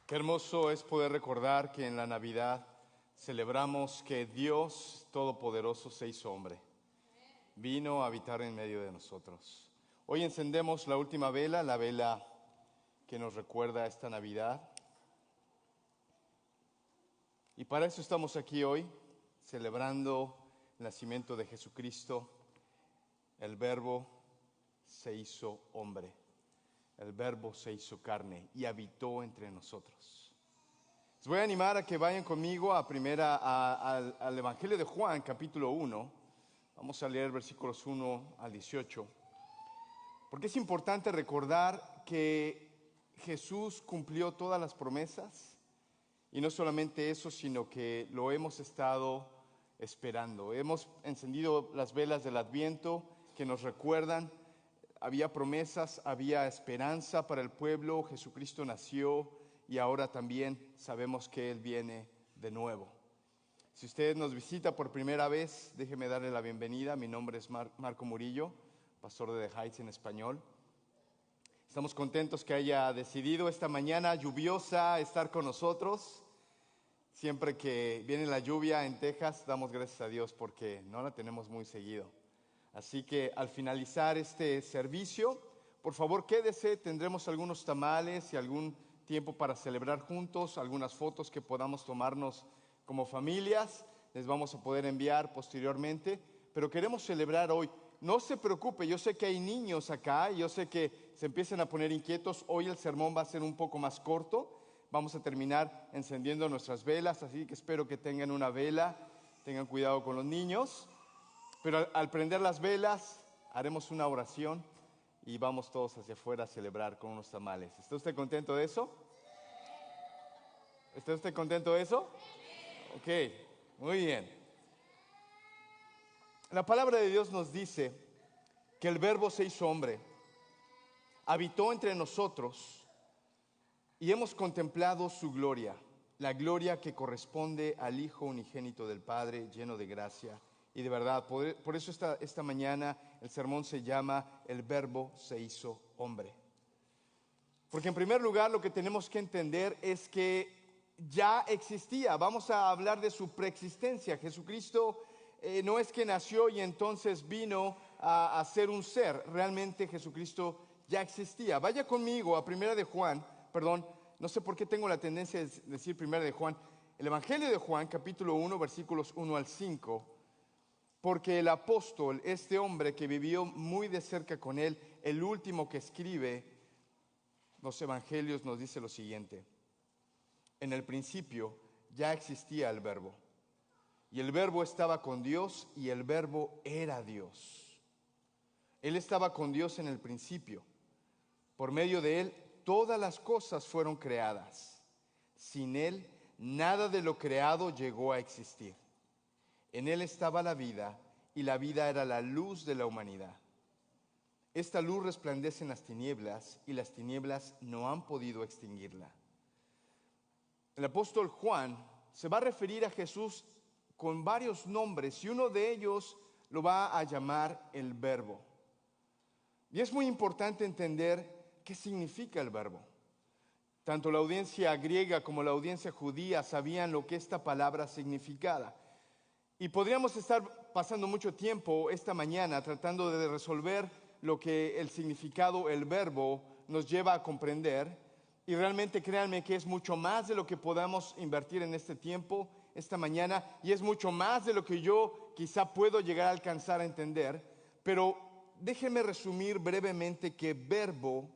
Qué hermoso es poder recordar que en la Navidad celebramos que Dios Todopoderoso se hizo hombre. Vino a habitar en medio de nosotros. Hoy encendemos la última vela, la vela que nos recuerda esta Navidad. Y para eso estamos aquí hoy, celebrando el nacimiento de Jesucristo. El Verbo se hizo hombre. El Verbo se hizo carne y habitó entre nosotros. Les voy a animar a que vayan conmigo al Evangelio de Juan, capítulo 1. Vamos a leer versículos 1 al 18. Porque es importante recordar que Jesús cumplió todas las promesas. Y no solamente eso, sino que lo hemos estado esperando. Hemos encendido las velas del Adviento que nos recuerdan. Había promesas, había esperanza para el pueblo. Jesucristo nació y ahora también sabemos que Él viene de nuevo. Si usted nos visita por primera vez, déjeme darle la bienvenida. Mi nombre es Marco Murillo, pastor de The Heights en español. Estamos contentos que haya decidido esta mañana lluviosa estar con nosotros. Siempre que viene la lluvia en Texas, damos gracias a Dios porque no la tenemos muy seguido. Así que al finalizar este servicio, por favor quédese, tendremos algunos tamales y algún tiempo para celebrar juntos, algunas fotos que podamos tomarnos como familias, les vamos a poder enviar posteriormente, pero queremos celebrar hoy. No se preocupe, yo sé que hay niños acá, yo sé que se empiezan a poner inquietos, hoy el sermón va a ser un poco más corto, vamos a terminar encendiendo nuestras velas, así que espero que tengan una vela, tengan cuidado con los niños. Pero al prender las velas, haremos una oración y vamos todos hacia afuera a celebrar con unos tamales. ¿Está usted contento de eso? ¿Está usted contento de eso? Ok, muy bien. La palabra de Dios nos dice que el Verbo se hizo hombre, habitó entre nosotros y hemos contemplado su gloria, la gloria que corresponde al Hijo unigénito del Padre, lleno de gracia y de verdad. Por eso esta mañana el sermón se llama El Verbo se hizo hombre. Porque en primer lugar lo que tenemos que entender es que ya existía. Vamos a hablar de su preexistencia. Jesucristo no es que nació y entonces vino a ser un ser. Realmente Jesucristo ya existía. Vaya conmigo a Primera de Juan, no sé por qué tengo la tendencia de decir Primera de Juan. El Evangelio de Juan, capítulo 1, versículos 1 al 5. Porque el apóstol, este hombre que vivió muy de cerca con él, el último que escribe los evangelios, nos dice lo siguiente: en el principio ya existía el Verbo, y el Verbo estaba con Dios, y el Verbo era Dios. Él estaba con Dios en el principio. Por medio de él, todas las cosas fueron creadas. Sin él, nada de lo creado llegó a existir. En él estaba la vida, y la vida era la luz de la humanidad. Esta luz resplandece en las tinieblas, y las tinieblas no han podido extinguirla. El apóstol Juan se va a referir a Jesús con varios nombres, y uno de ellos lo va a llamar el Verbo. Y es muy importante entender qué significa el Verbo. Tanto la audiencia griega como la audiencia judía sabían lo que esta palabra significaba. Y podríamos estar pasando mucho tiempo esta mañana tratando de resolver lo que el significado, el verbo, nos lleva a comprender. Y realmente créanme que es mucho más de lo que podamos invertir en este tiempo, esta mañana, y es mucho más de lo que yo quizá puedo llegar a alcanzar a entender. Pero déjenme resumir brevemente que verbo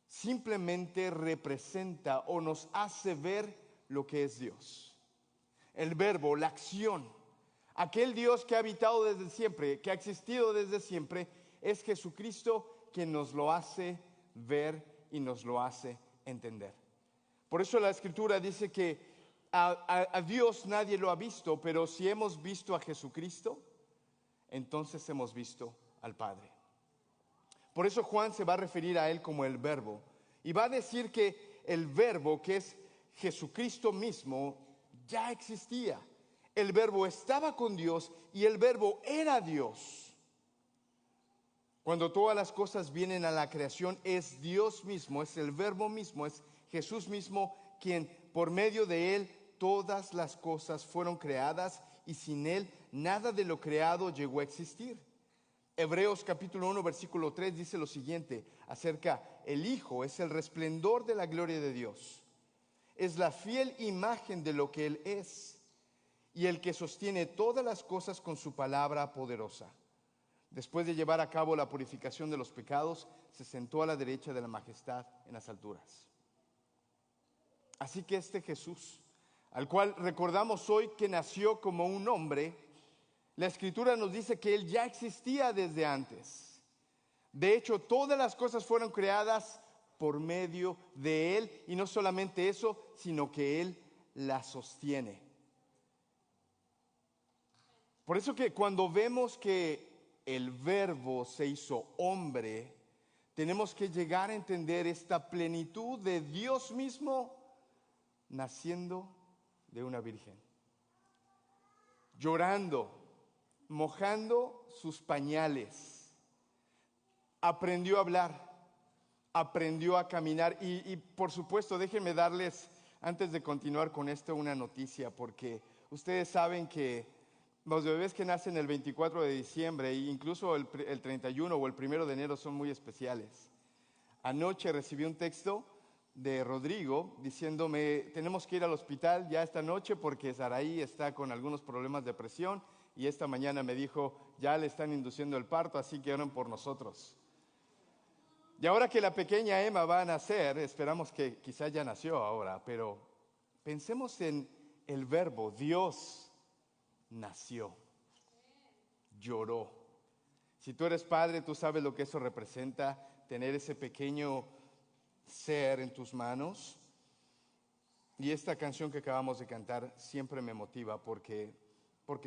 simplemente representa o nos hace ver lo que es Dios. El verbo, la acción, aquel Dios que ha habitado desde siempre, que ha existido desde siempre, es Jesucristo quien nos lo hace ver y nos lo hace entender. Por eso la Escritura dice que a Dios nadie lo ha visto, pero si hemos visto a Jesucristo, entonces hemos visto al Padre. Por eso Juan se va a referir a él como el Verbo, y va a decir que el Verbo, que es Jesucristo mismo, ya existía. El Verbo estaba con Dios y el Verbo era Dios. Cuando todas las cosas vienen a la creación, es Dios mismo, es el Verbo mismo, es Jesús mismo, quien por medio de Él todas las cosas fueron creadas y sin Él nada de lo creado llegó a existir. Hebreos capítulo 1 versículo 3 dice lo siguiente acerca: el Hijo es el resplandor de la gloria de Dios, es la fiel imagen de lo que Él es y el que sostiene todas las cosas con su palabra poderosa. Después de llevar a cabo la purificación de los pecados, se sentó a la derecha de la majestad en las alturas. Así que este Jesús, al cual recordamos hoy que nació como un hombre, la Escritura nos dice que Él ya existía desde antes. De hecho, todas las cosas fueron creadas por medio de Él, y no solamente eso, sino que Él las sostiene. Por eso que cuando vemos que el Verbo se hizo hombre, tenemos que llegar a entender esta plenitud de Dios mismo naciendo de una virgen, llorando, mojando sus pañales, aprendió a hablar, aprendió a caminar y por supuesto, déjenme darles, antes de continuar con esto, una noticia, porque ustedes saben que los bebés que nacen el 24 de diciembre e incluso el 31 o el 1 de enero son muy especiales. Anoche recibí un texto de Rodrigo diciéndome: tenemos que ir al hospital ya esta noche porque Saraí está con algunos problemas de presión, y esta mañana me dijo: ya le están induciendo el parto, así que oren por nosotros. Y ahora que la pequeña Emma va a nacer, esperamos que quizás ya nació ahora, pero pensemos en el Verbo. Dios nació, lloró. Si tú eres padre, tú sabes lo que eso representa, tener ese pequeño ser en tus manos. Y esta canción que acabamos de cantar siempre me motiva porque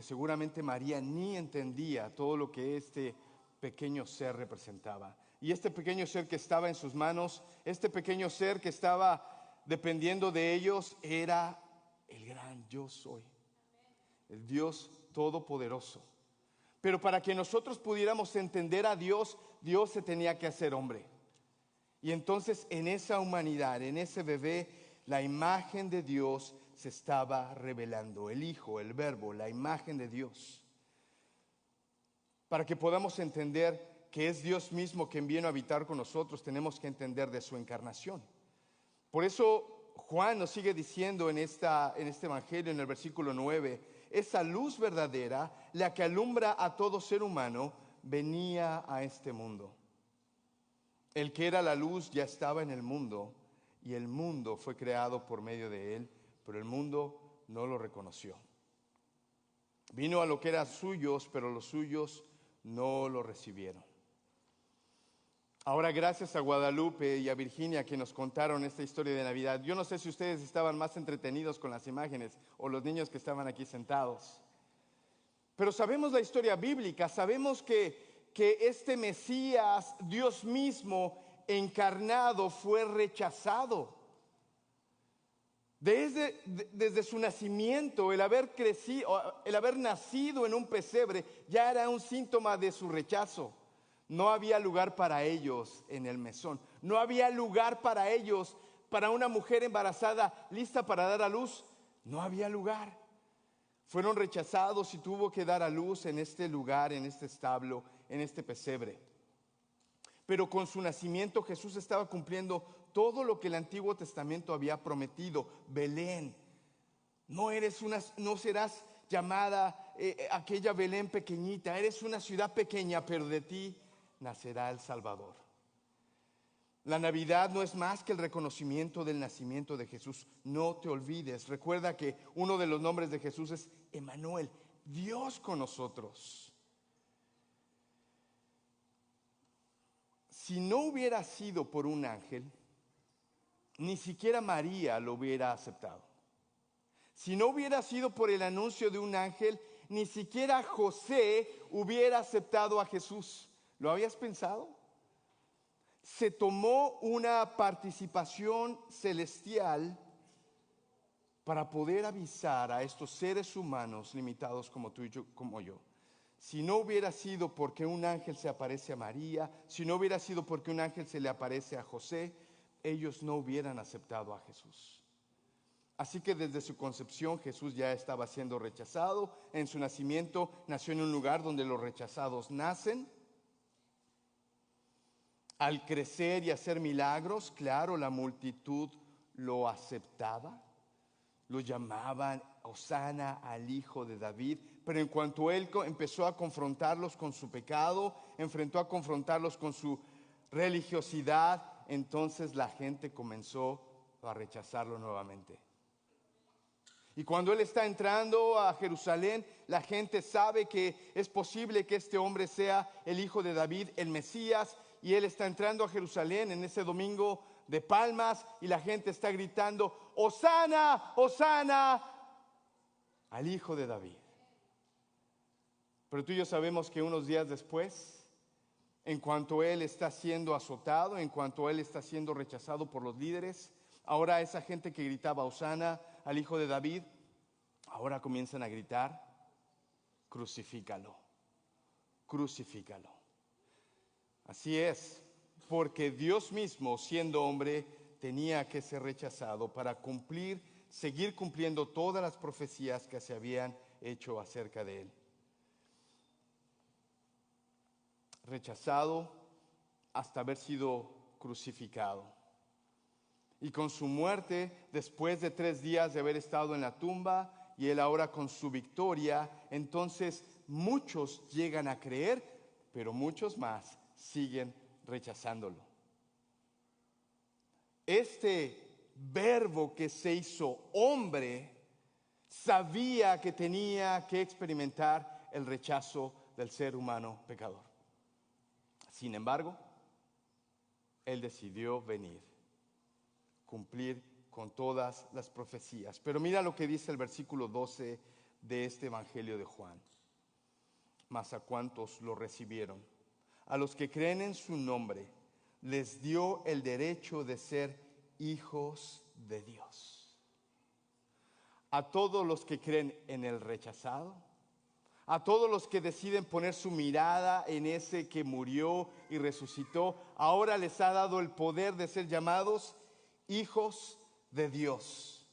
seguramente María ni entendía todo lo que este pequeño ser representaba. Y este pequeño ser que estaba en sus manos, este pequeño ser que estaba dependiendo de ellos, era el gran yo soy, el Dios todopoderoso. Pero para que nosotros pudiéramos entender a Dios, Dios se tenía que hacer hombre. Y entonces en esa humanidad, en ese bebé, la imagen de Dios se estaba revelando. El Hijo, el Verbo, la imagen de Dios. Para que podamos entender que es Dios mismo quien vino a habitar con nosotros, tenemos que entender de su encarnación. Por eso Juan nos sigue diciendo en este evangelio, en el versículo 9, esa luz verdadera, la que alumbra a todo ser humano, venía a este mundo. El que era la luz ya estaba en el mundo, y el mundo fue creado por medio de él, pero el mundo no lo reconoció. Vino a lo que eran suyos, pero los suyos no lo recibieron. Ahora, gracias a Guadalupe y a Virginia que nos contaron esta historia de Navidad, yo no sé si ustedes estaban más entretenidos con las imágenes o los niños que estaban aquí sentados, pero sabemos la historia bíblica, sabemos que este Mesías, Dios mismo encarnado, fue rechazado. Desde su nacimiento, el haber nacido en un pesebre ya era un síntoma de su rechazo. No había lugar para ellos en el mesón. No había lugar para ellos, para una mujer embarazada lista para dar a luz. No había lugar. Fueron rechazados y tuvo que dar a luz en este lugar, en este establo, en este pesebre. Pero con su nacimiento Jesús estaba cumpliendo todo lo que el Antiguo Testamento había prometido. Belén, no serás llamada aquella Belén pequeñita, eres una ciudad pequeña, pero de ti nacerá el Salvador. La Navidad no es más que el reconocimiento del nacimiento de Jesús. No te olvides, recuerda que uno de los nombres de Jesús es Emmanuel, Dios con nosotros. Si no hubiera sido por un ángel, ni siquiera María lo hubiera aceptado. Si no hubiera sido por el anuncio de un ángel, ni siquiera José hubiera aceptado a Jesús. ¿Lo habías pensado? Se tomó una participación celestial para poder avisar a estos seres humanos limitados como tú y yo, como yo. Si no hubiera sido porque un ángel se aparece a María, si no hubiera sido porque un ángel se le aparece a José, ellos no hubieran aceptado a Jesús. Así que desde su concepción Jesús ya estaba siendo rechazado. En su nacimiento nació en un lugar donde los rechazados nacen. Al crecer y hacer milagros, claro, la multitud lo aceptaba. Lo llamaban Hosana al Hijo de David. Pero en cuanto él empezó a confrontarlos con su pecado, enfrentó a confrontarlos con su religiosidad, entonces la gente comenzó a rechazarlo nuevamente. Y cuando él está entrando a Jerusalén, la gente sabe que es posible que este hombre sea el Hijo de David, el Mesías, y él está entrando a Jerusalén en ese domingo de Palmas, y la gente está gritando: Hosana, Hosana al Hijo de David. Pero tú y yo sabemos que unos días después, en cuanto él está siendo azotado, en cuanto él está siendo rechazado por los líderes, ahora esa gente que gritaba Hosana al Hijo de David, ahora comienzan a gritar: crucifícalo, crucifícalo. Así es, porque Dios mismo, siendo hombre, tenía que ser rechazado para seguir cumpliendo todas las profecías que se habían hecho acerca de él. Rechazado hasta haber sido crucificado. Y con su muerte, después de 3 días de haber estado en la tumba, y él ahora con su victoria, entonces muchos llegan a creer, pero muchos más siguen rechazándolo. Este verbo que se hizo hombre sabía que tenía que experimentar el rechazo del ser humano pecador. Sin embargo, él decidió venir, cumplir con todas las profecías. Pero mira lo que dice el versículo 12 de este Evangelio de Juan. Mas a cuantos lo recibieron, a los que creen en su nombre, les dio el derecho de ser hijos de Dios. A todos los que creen en el rechazado, a todos los que deciden poner su mirada en ese que murió y resucitó, ahora les ha dado el poder de ser llamados hijos de Dios.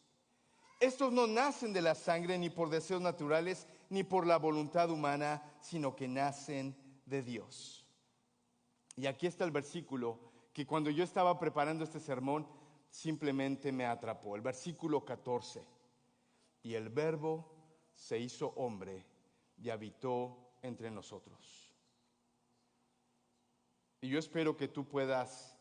Estos no nacen de la sangre, ni por deseos naturales, ni por la voluntad humana, sino que nacen de Dios. Y aquí está el versículo que cuando yo estaba preparando este sermón simplemente me atrapó. El versículo 14. Y el Verbo se hizo hombre y habitó entre nosotros. Y yo espero que tú puedas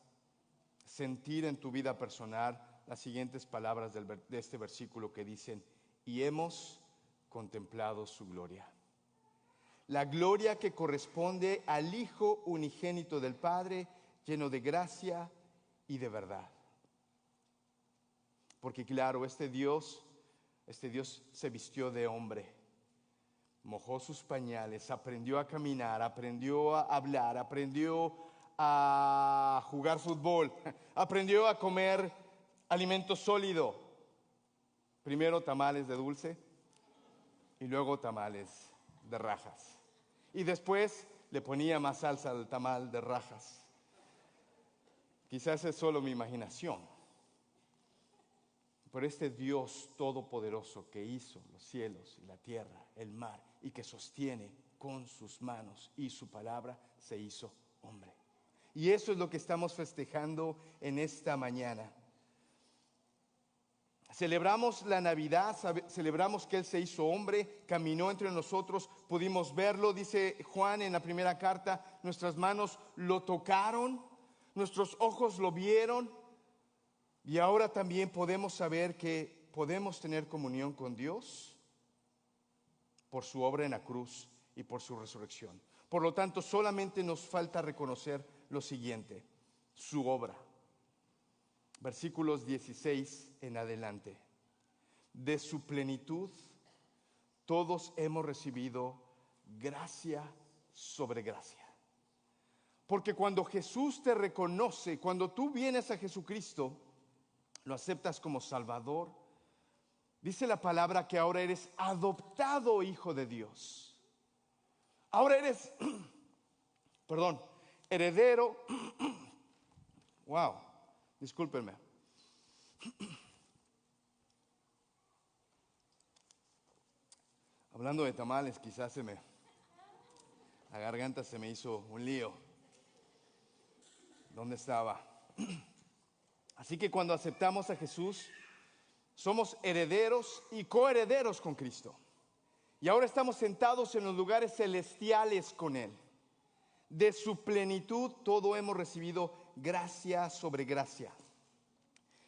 sentir en tu vida personal las siguientes palabras de este versículo que dicen: y hemos contemplado su gloria. La gloria que corresponde al Hijo unigénito del Padre, lleno de gracia y de verdad. Porque claro, este Dios se vistió de hombre, mojó sus pañales, aprendió a caminar, aprendió a hablar, aprendió a jugar fútbol, aprendió a comer alimento sólido. Primero tamales de dulce y luego tamales de rajas. Y después le ponía más salsa al tamal de rajas. Quizás es solo mi imaginación. Pero este Dios todopoderoso que hizo los cielos y la tierra, el mar, y que sostiene con sus manos y su palabra, se hizo hombre. Y eso es lo que estamos festejando en esta mañana. Celebramos la Navidad, celebramos que Él se hizo hombre, caminó entre nosotros, pudimos verlo, dice Juan en la primera carta, nuestras manos lo tocaron, nuestros ojos lo vieron, y ahora también podemos saber que podemos tener comunión con Dios por su obra en la cruz y por su resurrección. Por lo tanto, solamente nos falta reconocer lo siguiente: su obra. Versículos 16 en adelante. De su plenitud, todos hemos recibido gracia sobre gracia. Porque cuando Jesús te reconoce, cuando tú vienes a Jesucristo, lo aceptas como Salvador, dice la palabra que ahora eres adoptado hijo de Dios. Ahora eres, heredero. Wow. Discúlpenme. Hablando de tamales, quizás la garganta se me hizo un lío. ¿Dónde estaba? Así que cuando aceptamos a Jesús, somos herederos y coherederos con Cristo. Y ahora estamos sentados en los lugares celestiales con Él. De su plenitud todo hemos recibido gracia sobre gracia.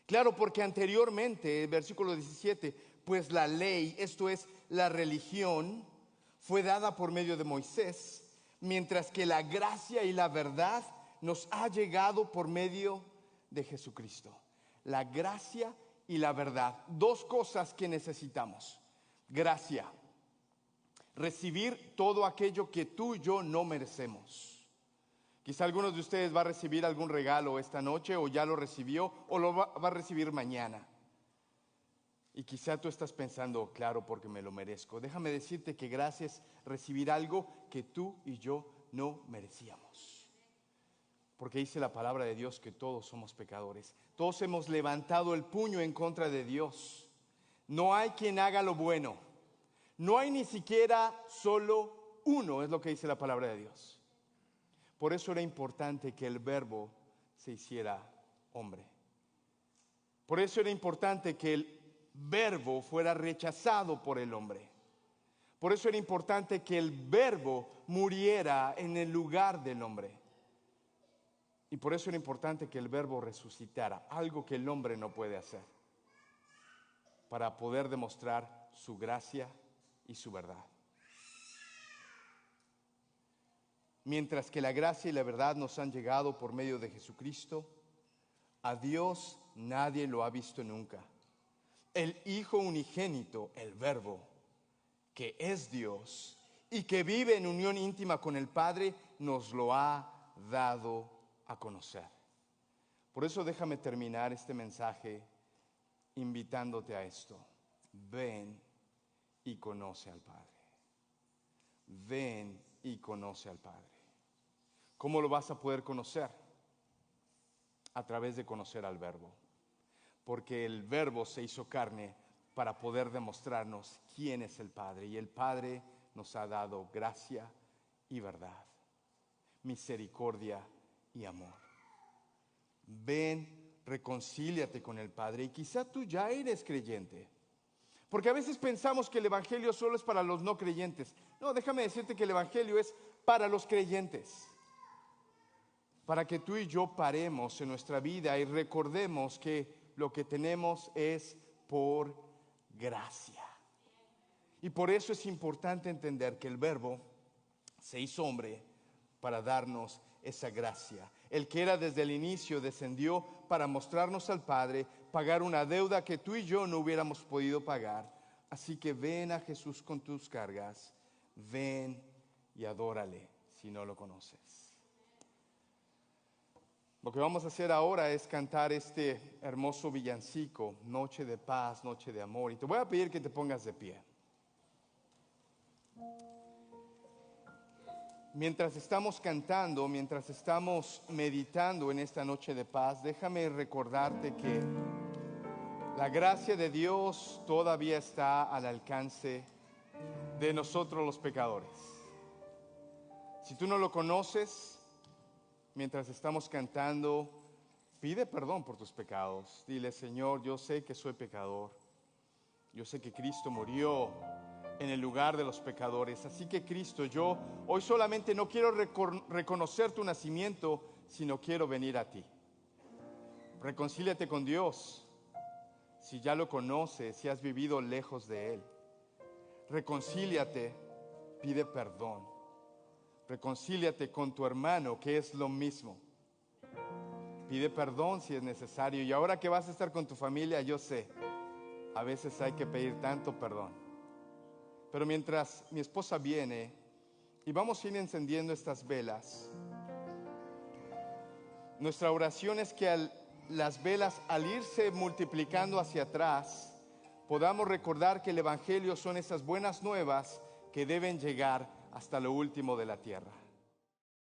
Claro, porque anteriormente, el versículo 17, pues la ley, esto es la religión, fue dada por medio de Moisés, mientras que la gracia y la verdad nos ha llegado por medio de Jesucristo. La gracia y la verdad, dos cosas que necesitamos. Gracia, recibir todo aquello que tú y yo no merecemos. Quizá algunos de ustedes va a recibir algún regalo esta noche, o ya lo recibió, o lo va a recibir mañana. Y quizá tú estás pensando, claro, porque me lo merezco. Déjame decirte que gracia es recibir algo que tú y yo no merecíamos. Porque dice la palabra de Dios que todos somos pecadores. Todos hemos levantado el puño en contra de Dios. No hay quien haga lo bueno. No hay ni siquiera solo uno, es lo que dice la palabra de Dios. Por eso era importante que el Verbo se hiciera hombre. Por eso era importante que el Verbo fuera rechazado por el hombre. Por eso era importante que el Verbo muriera en el lugar del hombre. Y por eso era importante que el Verbo resucitara, algo que el hombre no puede hacer, para poder demostrar su gracia y su verdad. Mientras que la gracia y la verdad nos han llegado por medio de Jesucristo, a Dios nadie lo ha visto nunca. El Hijo unigénito, el Verbo, que es Dios y que vive en unión íntima con el Padre, nos lo ha dado a conocer. Por eso déjame terminar este mensaje invitándote a esto. Ven y conoce al Padre. Ven y conoce al Padre. ¿Cómo lo vas a poder conocer? A través de conocer al Verbo. Porque el Verbo se hizo carne para poder demostrarnos quién es el Padre. Y el Padre nos ha dado gracia y verdad, misericordia y amor. Ven, reconcíliate con el Padre. Y quizá tú ya eres creyente. Porque a veces pensamos que el Evangelio solo es para los no creyentes. No, déjame decirte que el Evangelio es para los creyentes. Para que tú y yo paremos en nuestra vida y recordemos que lo que tenemos es por gracia. Y por eso es importante entender que el Verbo se hizo hombre para darnos esa gracia. El que era desde el inicio descendió para mostrarnos al Padre, pagar una deuda que tú y yo no hubiéramos podido pagar. Así que ven a Jesús con tus cargas, ven y adórale si no lo conoces. Lo que vamos a hacer ahora es cantar este hermoso villancico, Noche de Paz, Noche de Amor. Y te voy a pedir que te pongas de pie. Mientras estamos cantando, mientras estamos meditando en esta noche de paz, déjame recordarte que la gracia de Dios todavía está al alcance de nosotros los pecadores. Si tú no lo conoces, mientras estamos cantando, pide perdón por tus pecados. Dile, Señor, yo sé que soy pecador. Yo sé que Cristo murió en el lugar de los pecadores. Así que Cristo, yo hoy solamente no quiero reconocer tu nacimiento, sino quiero venir a ti. Reconcíliate con Dios. Si ya lo conoces, si has vivido lejos de Él, reconcíliate, pide perdón. Reconcíliate con tu hermano, que es lo mismo. Pide perdón si es necesario. Y ahora que vas a estar con tu familia, yo sé, a veces hay que pedir tanto perdón. Pero mientras mi esposa viene y vamos a ir encendiendo estas velas, nuestra oración es que las velas, al irse multiplicando hacia atrás, podamos recordar que el Evangelio son esas buenas nuevas que deben llegar hasta lo último de la tierra.